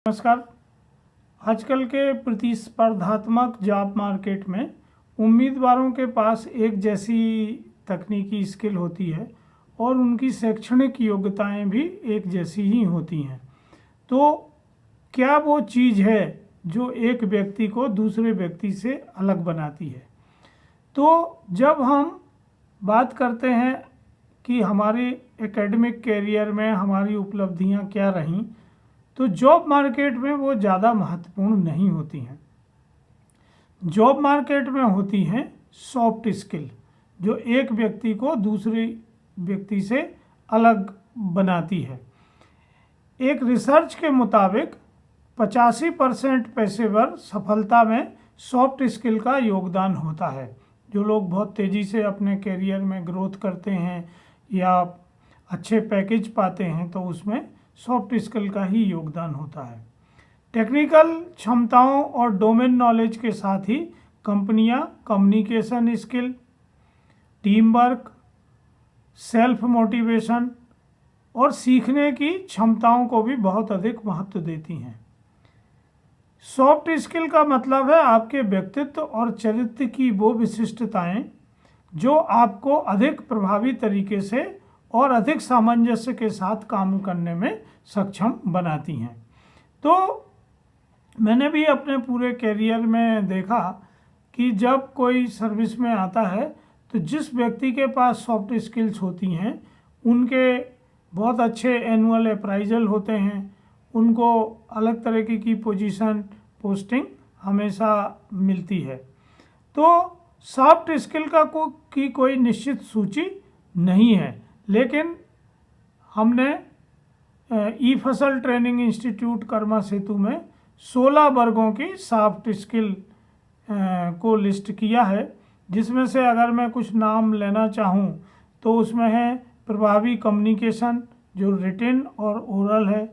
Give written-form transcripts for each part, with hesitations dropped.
नमस्कार। आजकल के प्रतिस्पर्धात्मक जॉब मार्केट में उम्मीदवारों के पास एक जैसी तकनीकी स्किल होती है और उनकी शैक्षणिक योग्यताएं भी एक जैसी ही होती हैं। तो क्या वो चीज़ है जो एक व्यक्ति को दूसरे व्यक्ति से अलग बनाती है? तो जब हम बात करते हैं कि हमारे एकेडमिक कैरियर में हमारी उपलब्धियां क्या रहीं, तो जॉब मार्केट में वो ज़्यादा महत्वपूर्ण नहीं होती हैं। जॉब मार्केट में होती हैं सॉफ्ट स्किल, जो एक व्यक्ति को दूसरे व्यक्ति से अलग बनाती है। एक रिसर्च के मुताबिक 85% पेशेवर सफलता में सॉफ्ट स्किल का योगदान होता है। जो लोग बहुत तेज़ी से अपने कैरियर में ग्रोथ करते हैं या अच्छे पैकेज पाते हैं, तो उसमें सॉफ्ट स्किल का ही योगदान होता है। टेक्निकल क्षमताओं और डोमेन नॉलेज के साथ ही कंपनियां communication skill, team work, self motivation और सीखने की क्षमताओं को भी बहुत अधिक महत्व देती हैं। सॉफ्ट स्किल का मतलब है आपके व्यक्तित्व और चरित्र की वो विशिष्टताएं जो आपको अधिक प्रभावी तरीके से और अधिक सामंजस्य के साथ काम करने में सक्षम बनाती हैं। तो मैंने भी अपने पूरे कैरियर में देखा कि जब कोई सर्विस में आता है तो जिस व्यक्ति के पास सॉफ्ट स्किल्स होती हैं उनके बहुत अच्छे एनुअल अप्राइजल होते हैं, उनको अलग तरीके की पोस्टिंग हमेशा मिलती है। तो सॉफ्ट स्किल की कोई निश्चित सूची नहीं है, लेकिन हमने ई फसल ट्रेनिंग इंस्टीट्यूट कर्मा सेतु में 16 वर्गों की सॉफ्ट स्किल को लिस्ट किया है, जिसमें से अगर मैं कुछ नाम लेना चाहूँ तो उसमें है प्रभावी कम्युनिकेशन जो रिटेन और ओरल है,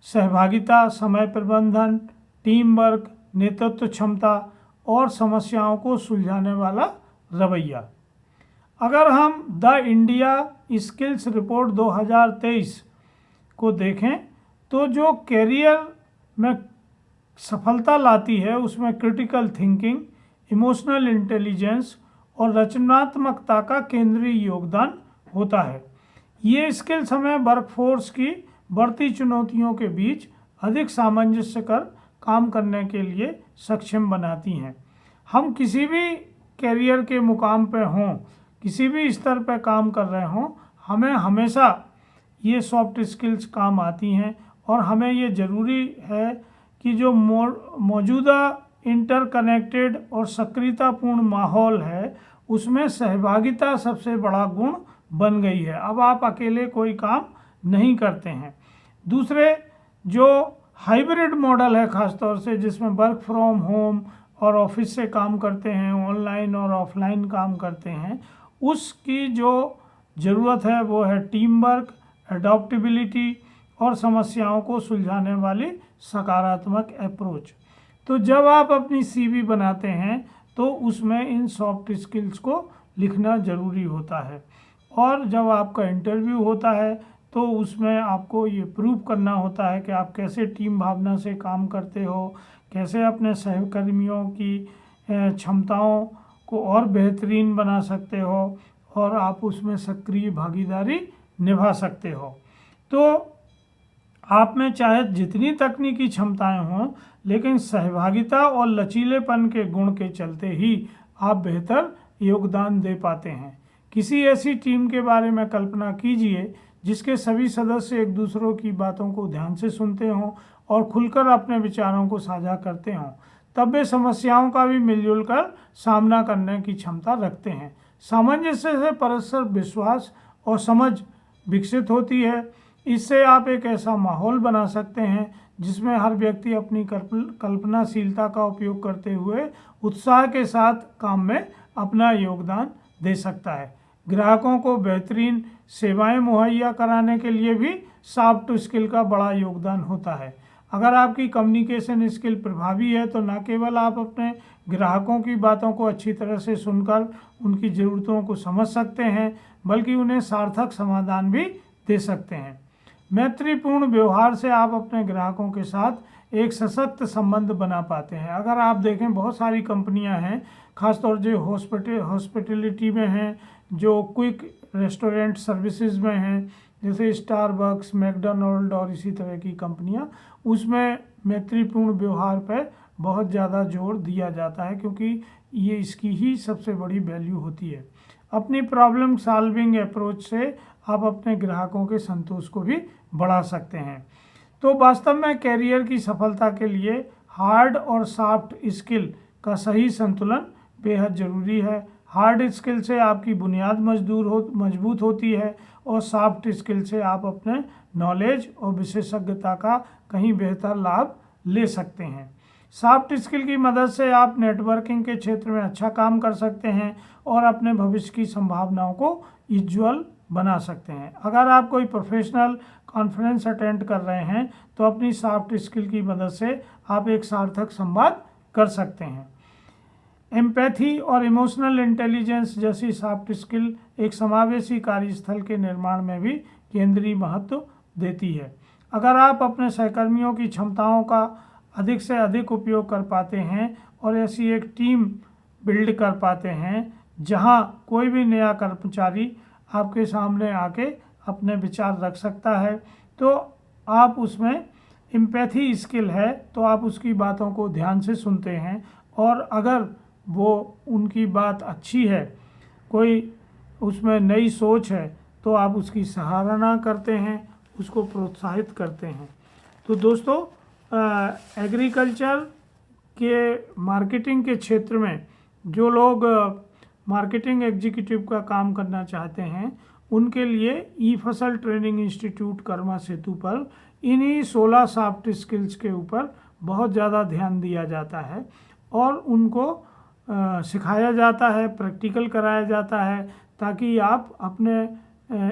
सहभागिता, समय प्रबंधन, टीम वर्क, नेतृत्व क्षमता और समस्याओं को सुलझाने वाला रवैया। अगर हम द इंडिया स्किल्स रिपोर्ट 2023 को देखें तो जो कैरियर में सफलता लाती है उसमें क्रिटिकल थिंकिंग, इमोशनल इंटेलिजेंस और रचनात्मकता का केंद्रीय योगदान होता है। ये स्किल्स हमें वर्कफोर्स की बढ़ती चुनौतियों के बीच अधिक सामंजस्य कर काम करने के लिए सक्षम बनाती हैं। हम किसी भी कैरियर के मुकाम पर हों, किसी भी स्तर पर काम कर रहे हों, हमें हमेशा ये सॉफ्ट स्किल्स काम आती हैं और हमें ये ज़रूरी है कि जो मौजूदा इंटरकनेक्टेड और सक्रियतापूर्ण माहौल है उसमें सहभागिता सबसे बड़ा गुण बन गई है। अब आप अकेले कोई काम नहीं करते हैं। दूसरे जो हाइब्रिड मॉडल है ख़ासतौर से, जिसमें वर्क फ्रॉम होम और ऑफिस से काम करते हैं, ऑनलाइन और ऑफलाइन काम करते हैं, उसकी जो ज़रूरत है वो है टीम वर्क, एडॉप्टेबिलिटी और समस्याओं को सुलझाने वाली सकारात्मक अप्रोच। तो जब आप अपनी सीवी बनाते हैं तो उसमें इन सॉफ्ट स्किल्स को लिखना ज़रूरी होता है, और जब आपका इंटरव्यू होता है तो उसमें आपको ये प्रूव करना होता है कि आप कैसे टीम भावना से काम करते हो, कैसे अपने सहकर्मियों की क्षमताओं को और बेहतरीन बना सकते हो और आप उसमें सक्रिय भागीदारी निभा सकते हो। तो आप में चाहे जितनी तकनीकी क्षमताएं हों, लेकिन सहभागिता और लचीलेपन के गुण के चलते ही आप बेहतर योगदान दे पाते हैं। किसी ऐसी टीम के बारे में कल्पना कीजिए जिसके सभी सदस्य एक दूसरों की बातों को ध्यान से सुनते हों और खुलकर अपने विचारों को साझा करते हों। तब वे समस्याओं का भी मिलजुल कर सामना करने की क्षमता रखते हैं। सामंजस्य से परस्पर विश्वास और समझ विकसित होती है। इससे आप एक ऐसा माहौल बना सकते हैं जिसमें हर व्यक्ति अपनी कल्पनाशीलता का उपयोग करते हुए उत्साह के साथ काम में अपना योगदान दे सकता है। ग्राहकों को बेहतरीन सेवाएं मुहैया कराने के लिए भी सॉफ्ट स्किल का बड़ा योगदान होता है। अगर आपकी कम्युनिकेशन स्किल प्रभावी है तो न केवल आप अपने ग्राहकों की बातों को अच्छी तरह से सुनकर उनकी ज़रूरतों को समझ सकते हैं, बल्कि उन्हें सार्थक समाधान भी दे सकते हैं। मैत्रीपूर्ण व्यवहार से आप अपने ग्राहकों के साथ एक सशक्त संबंध बना पाते हैं। अगर आप देखें बहुत सारी कंपनियां हैं, खासतौर जो हॉस्पिटलिटी में हैं, जो क्विक रेस्टोरेंट सर्विसेज में हैं, जैसे स्टारबक्स, मैकडॉनल्ड और इसी तरह की कंपनियां, उसमें मैत्रीपूर्ण व्यवहार पर बहुत ज़्यादा जोर दिया जाता है, क्योंकि ये इसकी ही सबसे बड़ी वैल्यू होती है। अपनी प्रॉब्लम सॉल्विंग अप्रोच से आप अपने ग्राहकों के संतोष को भी बढ़ा सकते हैं। तो वास्तव में कैरियर की सफलता के लिए हार्ड और सॉफ्ट स्किल का सही संतुलन बेहद ज़रूरी है। हार्ड स्किल से आपकी बुनियाद मजबूत होती है और सॉफ्ट स्किल से आप अपने नॉलेज और विशेषज्ञता का कहीं बेहतर लाभ ले सकते हैं। सॉफ्ट स्किल की मदद से आप नेटवर्किंग के क्षेत्र में अच्छा काम कर सकते हैं और अपने भविष्य की संभावनाओं को उज्ज्वल बना सकते हैं। अगर आप कोई प्रोफेशनल कॉन्फ्रेंस अटेंड कर रहे हैं तो अपनी सॉफ्ट स्किल की मदद से आप एक सार्थक संवाद कर सकते हैं। एम्पैथी और इमोशनल इंटेलिजेंस जैसी सॉफ्ट स्किल एक समावेशी कार्यस्थल के निर्माण में भी केंद्रीय महत्व देती है। अगर आप अपने सहकर्मियों की क्षमताओं का अधिक से अधिक उपयोग कर पाते हैं और ऐसी एक टीम बिल्ड कर पाते हैं जहां कोई भी नया कर्मचारी आपके सामने आके अपने विचार रख सकता है, तो आप उसमें एम्पैथी स्किल है तो आप उसकी बातों को ध्यान से सुनते हैं, और अगर वो उनकी बात अच्छी है, कोई उसमें नई सोच है, तो आप उसकी सराहना करते हैं, उसको प्रोत्साहित करते हैं। तो दोस्तों, एग्रीकल्चर के मार्केटिंग के क्षेत्र में जो लोग मार्केटिंग एग्जीक्यूटिव का काम करना चाहते हैं, उनके लिए ई फसल ट्रेनिंग इंस्टीट्यूट कर्मा सेतु पर इन्हीं 16 सॉफ्ट स्किल्स के ऊपर बहुत ज़्यादा ध्यान दिया जाता है और उनको सिखाया जाता है, प्रैक्टिकल कराया जाता है, ताकि आप अपने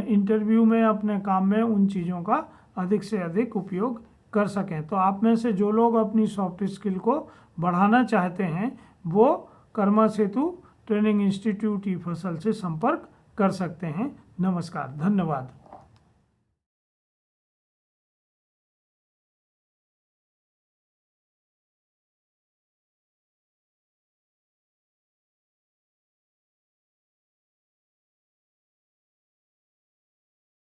इंटरव्यू में, अपने काम में उन चीज़ों का अधिक से अधिक उपयोग कर सकें। तो आप में से जो लोग अपनी सॉफ्ट स्किल को बढ़ाना चाहते हैं, वो कर्मा सेतु ट्रेनिंग इंस्टीट्यूट ई फसल से संपर्क कर सकते हैं। नमस्कार, धन्यवाद।